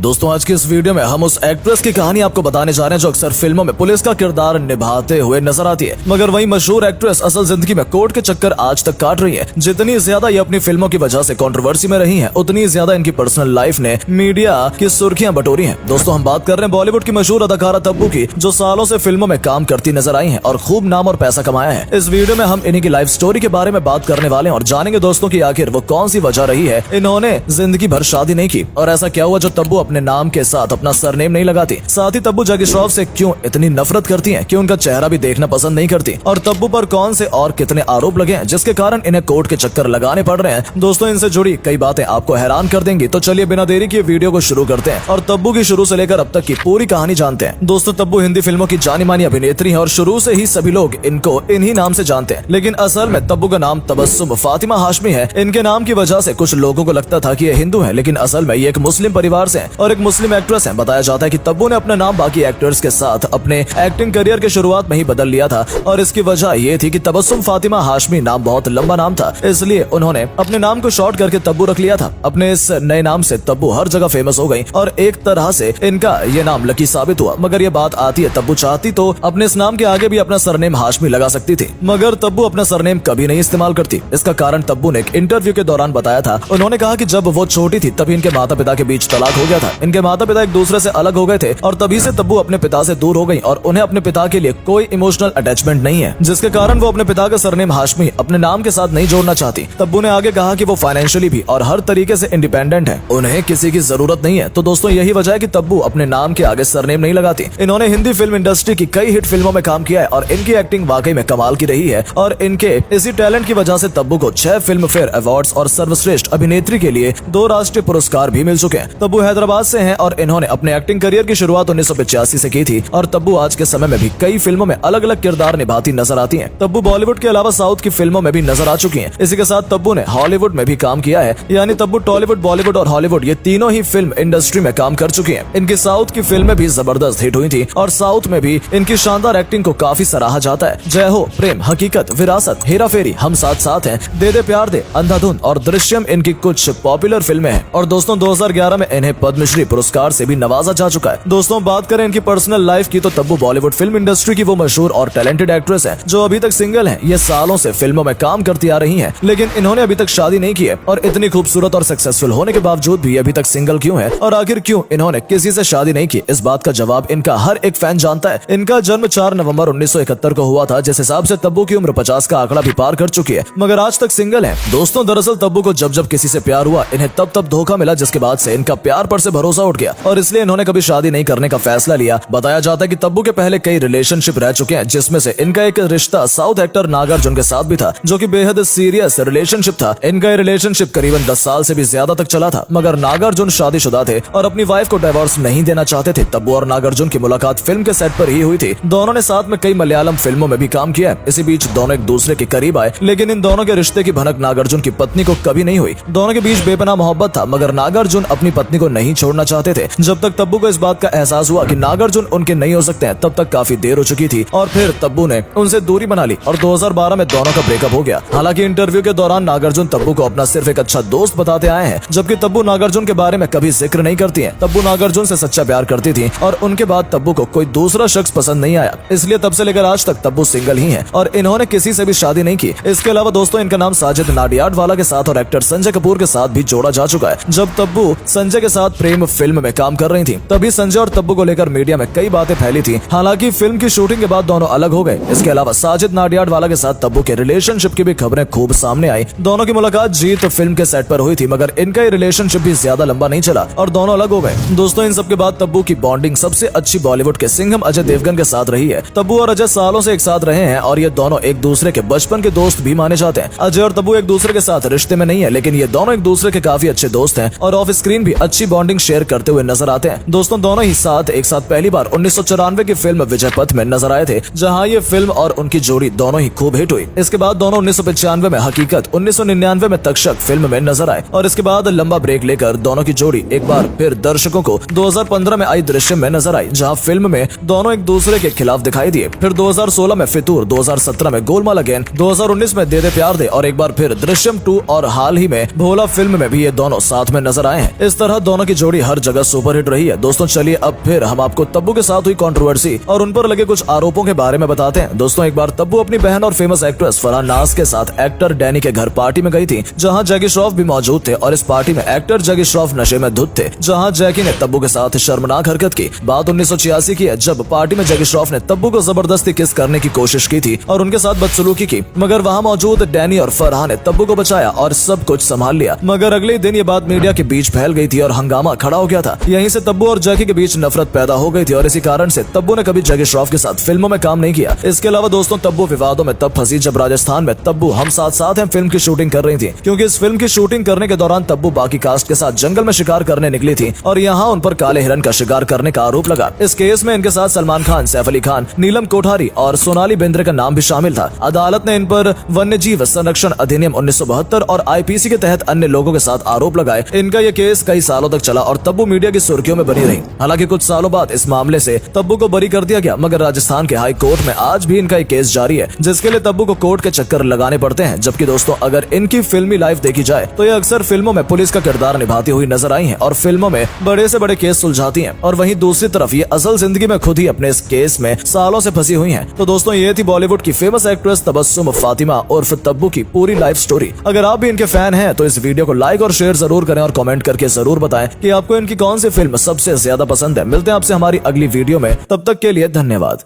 दोस्तों आज की इस वीडियो में हम उस एक्ट्रेस की कहानी आपको बताने जा रहे हैं जो अक्सर फिल्मों में पुलिस का किरदार निभाते हुए नजर आती है, मगर वही मशहूर एक्ट्रेस असल जिंदगी में कोर्ट के चक्कर आज तक काट रही है। जितनी ज्यादा ये अपनी फिल्मों की वजह से कंट्रोवर्सी में रही हैं, उतनी ज्यादा इनकी पर्सनल लाइफ ने मीडिया की सुर्खियां बटोरी हैं। दोस्तों हम बात कर रहे हैं बॉलीवुड की मशहूर अदाकारा तब्बू की, जो सालों से फिल्मों में काम करती नजर आई है और खूब नाम और पैसा कमाया है। इस वीडियो में हम इन्हीं की लाइफ स्टोरी के बारे में बात करने वाले हैं और जानेंगे दोस्तों की आखिर वो कौन सी वजह रही है इन्होंने जिंदगी भर शादी नहीं की, और ऐसा क्या हुआ जो तब्बू अपने नाम के साथ अपना सरनेम नहीं लगाती। साथ ही तब्बू जैकी श्रॉफ से क्यों इतनी नफरत करती हैं, क्यों उनका चेहरा भी देखना पसंद नहीं करती, और तब्बू पर कौन से और कितने आरोप लगे हैं जिसके कारण इन्हें कोर्ट के चक्कर लगाने पड़ रहे हैं। दोस्तों इनसे जुड़ी कई बातें आपको हैरान कर देंगी, तो चलिए बिना देरी किए वीडियो को शुरू करते हैं और तब्बू की शुरू से लेकर अब तक की पूरी कहानी जानते हैं। दोस्तों तब्बू हिंदी फिल्मों की जानी मानी अभिनेत्री है और शुरू से ही सभी लोग इनको इन्हीं नाम से जानते हैं, लेकिन असल में तब्बू का नाम तबस्सुम फातिमा हाशमी है। इनके नाम की वजह से कुछ लोगों को लगता था कि ये हिंदू है, लेकिन असल में ये एक मुस्लिम परिवार से है और एक मुस्लिम एक्ट्रेस है। बताया जाता है कि तब्बू ने अपना नाम बाकी एक्टर्स के साथ अपने एक्टिंग करियर के शुरुआत में ही बदल लिया था, और इसकी वजह ये थी कि तबस्सुम फातिमा हाशमी नाम बहुत लंबा नाम था, इसलिए उन्होंने अपने नाम को शॉर्ट करके तब्बू रख लिया था। अपने इस नए नाम से तब्बू हर जगह फेमस हो गई और एक तरह से इनका ये नाम लकी साबित हुआ। मगर ये बात आती है तब्बू चाहती तो अपने इस नाम के आगे भी अपना सरनेम हाशमी लगा सकती थी, मगर तब्बू अपना सरनेम कभी नहीं इस्तेमाल करती। इसका कारण तब्बू ने एक इंटरव्यू के दौरान बताया था। उन्होंने कहा कि जब वो छोटी थी तभी इनके माता पिता के बीच तलाक हो गया था। इनके माता पिता एक दूसरे से अलग हो गए थे और तभी से तब्बू अपने पिता से दूर हो गई और उन्हें अपने पिता के लिए कोई इमोशनल अटैचमेंट नहीं है, जिसके कारण वो अपने पिता का सरनेम हाशमी अपने नाम के साथ नहीं जोड़ना चाहती। तब्बू ने आगे कहा कि वो फाइनेंशियली भी और हर तरीके से इंडिपेंडेंट है, उन्हें किसी की जरूरत नहीं है। तो दोस्तों यही वजह है कि तब्बू अपने नाम के आगे सरनेम नहीं लगाती। इन्होंने हिंदी फिल्म इंडस्ट्री की कई हिट फिल्मों में काम किया है और इनकी एक्टिंग वाकई में कमाल की रही है, और इनके इसी टैलेंट की वजह से तब्बू को 6 फिल्म फेयर अवार्ड्स और सर्वश्रेष्ठ अभिनेत्री के लिए 2 राष्ट्रीय पुरस्कार भी मिल चुके हैं। तब्बू हैदराबाद से हैं और इन्होंने अपने एक्टिंग करियर की शुरुआत 1985 से की थी, और तब्बू आज के समय में भी कई फिल्मों में अलग अलग किरदार निभाती नजर आती हैं। तब्बू बॉलीवुड के अलावा साउथ की फिल्मों में भी नजर आ चुकी हैं। इसी के साथ तब्बू ने हॉलीवुड में भी काम किया है, यानी तब्बू टॉलीवुड, बॉलीवुड और हॉलीवुड ये तीनों ही फिल्म इंडस्ट्री में काम कर चुकी हैं। इनकी साउथ की फिल्में भी जबरदस्त हिट हुई थी और साउथ में भी इनकी शानदार एक्टिंग को काफी सराहा जाता है। जय हो, प्रेम, हकीकत, विरासत, हेरा फेरी, हम साथ साथ हैं, दे दे प्यार दे, अंधाधुन और दृश्यम इनकी कुछ पॉपुलर फिल्में हैं। और दोस्तों 2011 में इन्हें पद्मश्री पुरस्कार से भी नवाजा जा चुका है। दोस्तों बात करें इनकी पर्सनल लाइफ की, तो तब्बू बॉलीवुड फिल्म इंडस्ट्री की वो मशहूर और टैलेंटेड एक्ट्रेस है जो अभी तक सिंगल है। ये सालों से फिल्मों में काम करती आ रही हैं, लेकिन इन्होंने अभी तक शादी नहीं की है। और इतनी खूबसूरत और सक्सेसफुल होने के बावजूद भी अभी तक सिंगल क्यों है, और आखिर क्यों इन्होंने किसी से शादी नहीं की, इस बात का जवाब इनका हर एक फैन जानता है। इनका जन्म 4 नवंबर 1971 को हुआ था, जिस हिसाब से तब्बू की उम्र 50 का आंकड़ा भी पार कर चुकी है, मगर आज तक सिंगल है। दोस्तों दरअसल तब्बू को जब जब किसी से प्यार हुआ, इन्हें तब तब धोखा मिला, जिसके बाद से इनका प्यार पर से भरोसा उठ गया और इसलिए इन्होंने कभी शादी नहीं करने का फैसला लिया। बताया जाता है कि तब्बू के पहले कई रिलेशनशिप रह चुके हैं, जिसमें से इनका एक रिश्ता साउथ एक्टर नागार्जुन के साथ भी था, जो कि बेहद सीरियस रिलेशनशिप था। इनका ये रिलेशनशिप करीबन 10 साल से भी ज्यादा तक चला था, मगर नागार्जुन शादीशुदा थे और अपनी वाइफ को डिवोर्स नहीं देना चाहते थे। तब्बू और नागार्जुन की मुलाकात फिल्म के सेट पर ही हुई थी। दोनों ने साथ में कई मलयालम फिल्मों में भी काम किया है। इसी बीच दोनों एक दूसरे के करीब आए, लेकिन इन दोनों के रिश्ते की भनक नागार्जुन की पत्नी को कभी नहीं हुई। दोनों के बीच बेपनाह मोहब्बत था, मगर नागार्जुन अपनी पत्नी को नहीं छोड़ना चाहते थे। जब तक तब्बू को इस बात का एहसास हुआ कि नागार्जुन उनके नहीं हो सकते हैं, तब तक काफी देर हो चुकी थी और फिर तब्बू ने उनसे दूरी बना ली और 2012 में दोनों का ब्रेकअप हो गया। हालांकि इंटरव्यू के दौरान नागार्जुन तब्बू को अपना सिर्फ एक अच्छा दोस्त बताते आए हैं, जबकि तब्बू नागार्जुन के बारे में कभी जिक्र नहीं करती हैं। तब्बू नागार्जुन से सच्चा प्यार करती थी और उनके बाद तब्बू को कोई दूसरा शख्स पसंद नहीं आया, इसलिए तब से लेकर आज तक तब्बू सिंगल ही है और इन्होंने किसी से भी शादी नहीं की। इसके अलावा दोस्तों इनका नाम साजिद नाडियाडवाला के साथ और एक्टर संजय कपूर के साथ भी जोड़ा जा चुका है। जब तब्बू संजय के साथ प्रेम फिल्म में काम कर रही थी, तभी संजय और तब्बू को लेकर मीडिया में कई बातें फैली थी। हालांकि फिल्म की शूटिंग के बाद दोनों अलग हो गए। इसके अलावा साजिद नाडियाडवाला के साथ तब्बू के रिलेशनशिप की भी खबरें खूब सामने आई। दोनों की मुलाकात जीत फिल्म के सेट पर हुई थी, मगर इनका ये रिलेशनशिप भी ज्यादा लंबा नहीं चला और दोनों अलग हो गए। दोस्तों इन सब के बाद तब्बू की बॉन्डिंग सबसे अच्छी बॉलीवुड के सिंघम अजय देवगन के साथ रही है। तब्बू और अजय सालों से एक साथ रहे हैं और ये दोनों एक दूसरे के बचपन के दोस्त भी माने जाते हैं। अजय और तब्बू एक दूसरे के साथ रिश्ते में नहीं है, लेकिन ये दोनों एक दूसरे के काफी अच्छे दोस्त हैं और ऑफ स्क्रीन भी अच्छी बॉन्डिंग शेयर करते हुए नजर आते हैं। दोस्तों दोनों ही साथ एक साथ पहली बार 1994 की फिल्म विजयपथ में नजर आए थे, जहां ये फिल्म और उनकी जोड़ी दोनों ही खूब हिट हुई। इसके बाद दोनों 1995 में हकीकत, 1999 में तक्षक फिल्म में नजर आए और इसके बाद लंबा ब्रेक लेकर दोनों की जोड़ी एक बार फिर दर्शकों को 2015 में आई दृश्यम में नजर आई, जहां फिल्म में दोनों एक दूसरे के खिलाफ दिखाई दिए। फिर 2016 में फितूर, 2017 में गोलमाल अगेन, 2019 में दे दे प्यार दे और एक बार फिर दृश्यम 2 और हाल ही में भोला फिल्म में भी ये दोनों साथ में नजर आए हैं। इस तरह दोनों की जोड़ी जोड़ी हर जगह सुपरहिट रही है। दोस्तों चलिए अब फिर हम आपको तब्बू के साथ हुई कंट्रोवर्सी और उन पर लगे कुछ आरोपों के बारे में बताते हैं। दोस्तों एक बार तब्बू अपनी बहन और फेमस एक्ट्रेस फरहान नाज के साथ एक्टर डैनी के घर पार्टी में गई थी, जहां जैकी श्रॉफ भी मौजूद थे और इस पार्टी में एक्टर जैकी श्रॉफ नशे में धुत थे, जहां जैकी ने तब्बू के साथ शर्मनाक हरकत की। बात 1986 की है, जब पार्टी में जैकी श्रॉफ ने तब्बू को जबरदस्ती किस करने की कोशिश की थी और उनके साथ बदसलूकी की, मगर वहां मौजूद डैनी और फरहान ने तब्बू को बचाया और सब कुछ संभाल लिया। मगर अगले दिन ये बात मीडिया के बीच फैल गई थी और हंगामा खड़ा हो गया था। यहीं से तब्बू और जैकी के बीच नफरत पैदा हो गई थी और इसी कारण से तब्बू ने कभी जैकी श्रॉफ के साथ फिल्मों में काम नहीं किया। इसके अलावा दोस्तों तब्बू विवादों में तब फंसी जब राजस्थान में तब्बू हम साथ साथ हैं फिल्म की शूटिंग कर रही थी, क्योंकि इस फिल्म की शूटिंग करने के दौरान तब्बू बाकी कास्ट के साथ जंगल में शिकार करने निकली थी और यहाँ उन पर काले हिरन का शिकार करने का आरोप लगा। इस केस में इनके साथ सलमान खान, सैफ अली खान, नीलम कोठारी और सोनाली बेंद्रे का नाम भी शामिल था। अदालत ने इन पर वन्य जीव संरक्षण अधिनियम 1972 और IPC के तहत अन्य लोगों के साथ आरोप लगाए। इनका यह केस कई सालों तक चला और तब्बू मीडिया की सुर्खियों में बनी रही। हालांकि कुछ सालों बाद इस मामले से तब्बू को बरी कर दिया गया, मगर राजस्थान के हाई कोर्ट में आज भी इनका एक केस जारी है, जिसके लिए तब्बू को कोर्ट के चक्कर लगाने पड़ते हैं। जबकि दोस्तों अगर इनकी फिल्मी लाइफ देखी जाए तो ये अक्सर फिल्मों में पुलिस का किरदार निभाती हुई नजर आई हैं और फिल्मों में बड़े से बड़े केस सुलझाती हैं, और वहीं दूसरी तरफ ये असल जिंदगी में खुद ही अपने इस केस में सालों से फंसी हुई हैं। तो दोस्तों ये थी बॉलीवुड की फेमस एक्ट्रेस तबस्सुम फातिमा उर्फ तब्बू की पूरी लाइफ स्टोरी। अगर आप भी इनके फैन हैं तो इस वीडियो को लाइक और शेयर जरूर करें और कमेंट करके जरूर बताएं कि आपको इनकी कौन सी फिल्म सबसे ज्यादा पसंद है। मिलते हैं आपसे हमारी अगली वीडियो में, तब तक के लिए धन्यवाद।